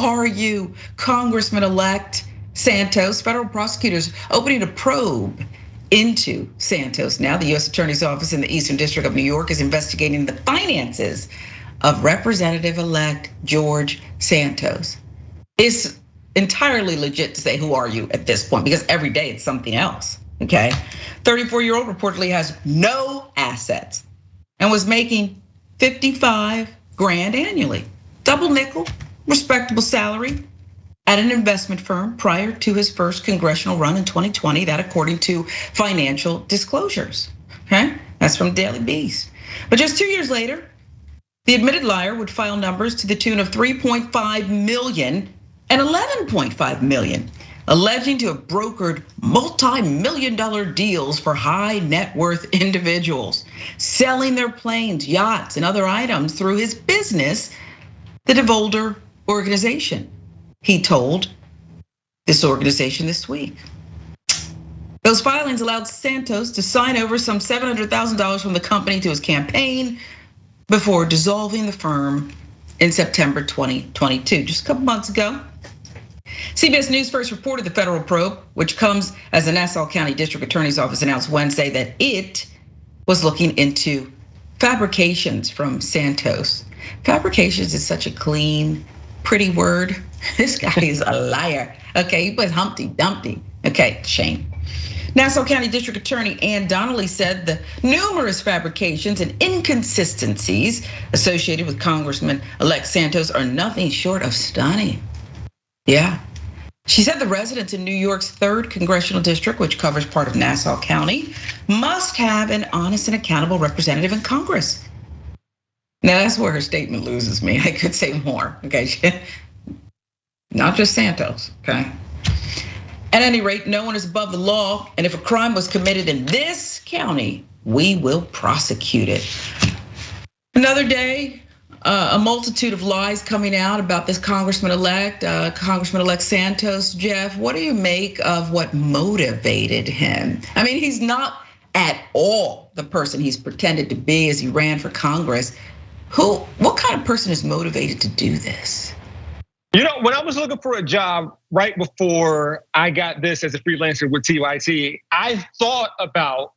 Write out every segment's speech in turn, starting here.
are you, congressman-elect Santos? Federal prosecutors opening a probe into Santos. Now the U.S. Attorney's Office in the Eastern District of New York is investigating the finances of Representative-elect George Santos. It's entirely legit to say, who are you at this point? Because every day it's something else, okay? 34-year-old reportedly has no assets and was making 55 grand annually. Double nickel, respectable salary at an investment firm prior to his first congressional run in 2020, that according to financial disclosures, okay? That's from Daily Beast. But just 2 years later, the admitted liar would file numbers to the tune of 3.5 million and 11.5 million, alleging to have brokered multi-million-dollar deals for high net worth individuals, selling their planes, yachts, and other items through his business, the DeVolder organization. He told this organization this week. Those filings allowed Santos to sign over some $700,000 from the company to his campaign before dissolving the firm in September 2022, just a couple months ago. CBS News first reported the federal probe, which comes as the Nassau County District Attorney's Office announced Wednesday that it was looking into fabrications from Santos. Fabrications is such a clean, pretty word. This guy is a liar. Okay, he plays Humpty Dumpty. Okay, shame. Nassau County District Attorney Ann Donnelly said the numerous fabrications and inconsistencies associated with Congressman-elect Santos are nothing short of stunning. Yeah. She said the residents in New York's 3rd congressional district, which covers part of Nassau County, must have an honest and accountable representative in Congress. Now that's where her statement loses me. I could say more, okay? Not just Santos, okay? At any rate, no one is above the law, and if a crime was committed in this county, we will prosecute it. Another day, a multitude of lies coming out about this congressman-elect Santos. Jeff, what do you make of what motivated him? I mean, he's not at all the person he's pretended to be as he ran for Congress. What kind of person is motivated to do this? You know, when I was looking for a job right before I got this as a freelancer with TYT, I thought about,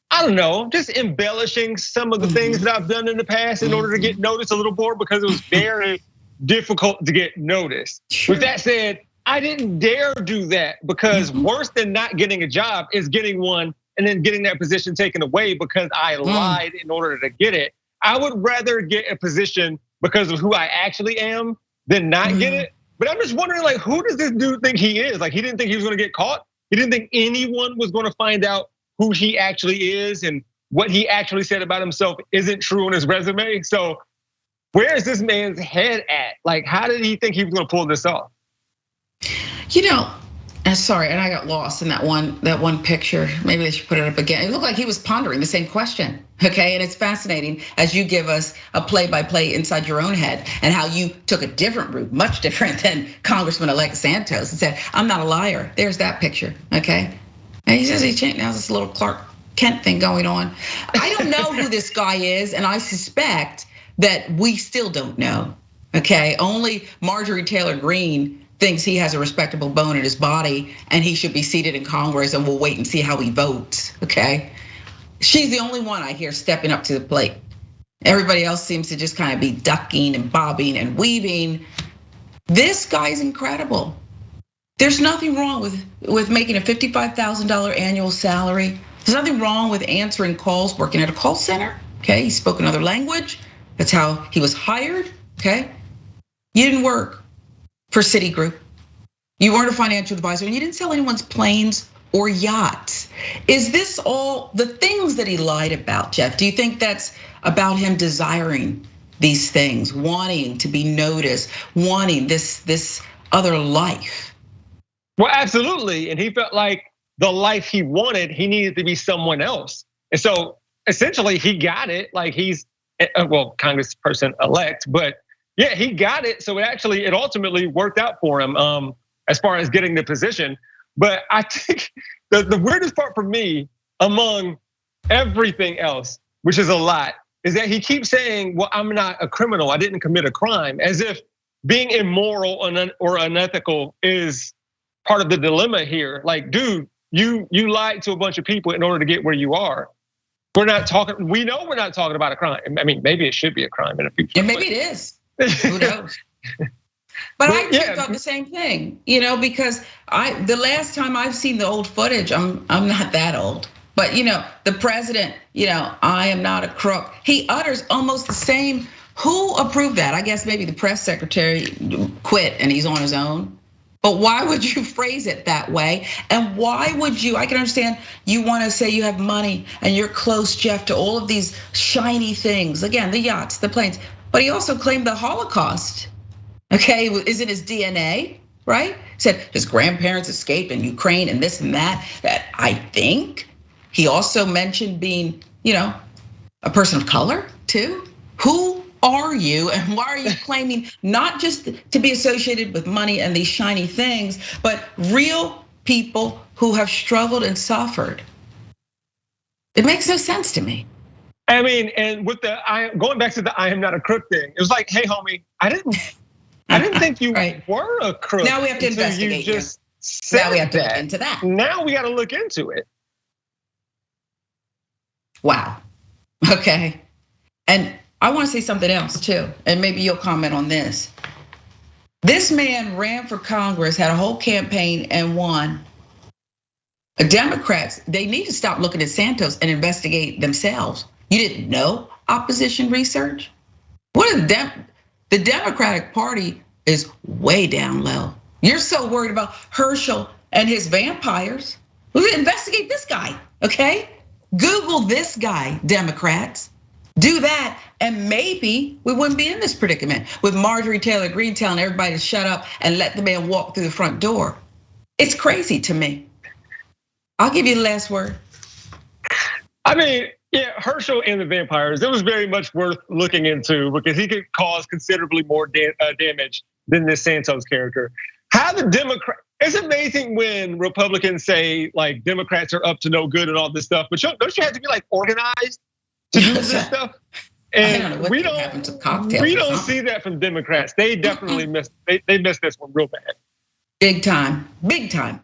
I don't know, just embellishing some of the things that I've done in the past in order to get noticed a little more, because it was very difficult to get noticed. Sure. With that said, I didn't dare do that, because worse than not getting a job is getting one and then getting that position taken away because I lied in order to get it. I would rather get a position because of who I actually am than not get it. But I'm just wondering, like, who does this dude think he is? Like, he didn't think he was gonna get caught. He didn't think anyone was gonna find out who he actually is, and what he actually said about himself isn't true on his resume. So where is this man's head at? Like, how did he think he was gonna pull this off? You know, sorry, and I got lost in that one picture. Maybe they should put it up again. It looked like he was pondering the same question, okay? And it's fascinating as you give us a play-by-play inside your own head and how you took a different route, much different than Congressman-elect Santos, and said, I'm not a liar. There's that picture, okay? And he says he changed, now this little Clark Kent thing going on. I don't know who this guy is, and I suspect that we still don't know, okay? Only Marjorie Taylor Greene thinks he has a respectable bone in his body and he should be seated in Congress, and we'll wait and see how he votes, okay? She's the only one I hear stepping up to the plate. Everybody else seems to just kind of be ducking and bobbing and weaving. This guy's incredible. There's nothing wrong with making a $55,000 annual salary. There's nothing wrong with answering calls, working at a call center, okay? He spoke another language. That's how he was hired, okay? You didn't work for Citigroup. You weren't a financial advisor, and you didn't sell anyone's planes or yachts. Is this all the things that he lied about, Jeff? Do you think that's about him desiring these things, wanting to be noticed, wanting this other life? Well, absolutely, and he felt like the life he wanted, he needed to be someone else. And so essentially he got it, like he's, well, congressperson-elect, but yeah, he got it. So it ultimately worked out for him as far as getting the position. But I think the weirdest part for me, among everything else, which is a lot, is that he keeps saying, well, I'm not a criminal, I didn't commit a crime, as if being immoral or unethical is part of the dilemma here. Like, dude, you lied to a bunch of people in order to get where you are. We know we're not talking about a crime. I mean, maybe it should be a crime in the future. And maybe it is. Who knows? But I too thought the same thing, because the last time I've seen the old footage, I'm not that old, but the president, I am not a crook. He utters almost the same. Who approved that? I guess maybe the press secretary quit and he's on his own. But why would you phrase it that way? And why would you? I can understand you want to say you have money and you're close, Jeff, to all of these shiny things. Again, the yachts, the planes. But he also claimed the Holocaust. Okay, is it his DNA, right? Said his grandparents escaped in Ukraine and this and that. That I think he also mentioned being, a person of color too. Who are you and why are you claiming not just to be associated with money and these shiny things, but real people who have struggled and suffered? It makes no sense to me. I mean, and with going back to the I am not a crook thing, it was like, hey, homie, I didn't think you were a crook. Now we have to investigate you. Now we have to look into that. Now we got to look into it. Wow. Okay. And I want to say something else too, and maybe you'll comment on this. This man ran for Congress, had a whole campaign and won. Democrats, they need to stop looking at Santos and investigate themselves. You didn't know opposition research? What is the Democratic Party is way down low. You're so worried about Herschel and his vampires. We investigate this guy, okay? Google this guy, Democrats. Do that, and maybe we wouldn't be in this predicament with Marjorie Taylor Greene telling everybody to shut up and let the man walk through the front door. It's crazy to me. I'll give you the last word. I mean, yeah, Herschel and the vampires, it was very much worth looking into because he could cause considerably more damage than this Santos character. How the it's amazing when Republicans say like Democrats are up to no good and all this stuff, but don't you have to be like organized to do this stuff? And we don't see that from Democrats. They definitely missed this one real bad. Big time, big time.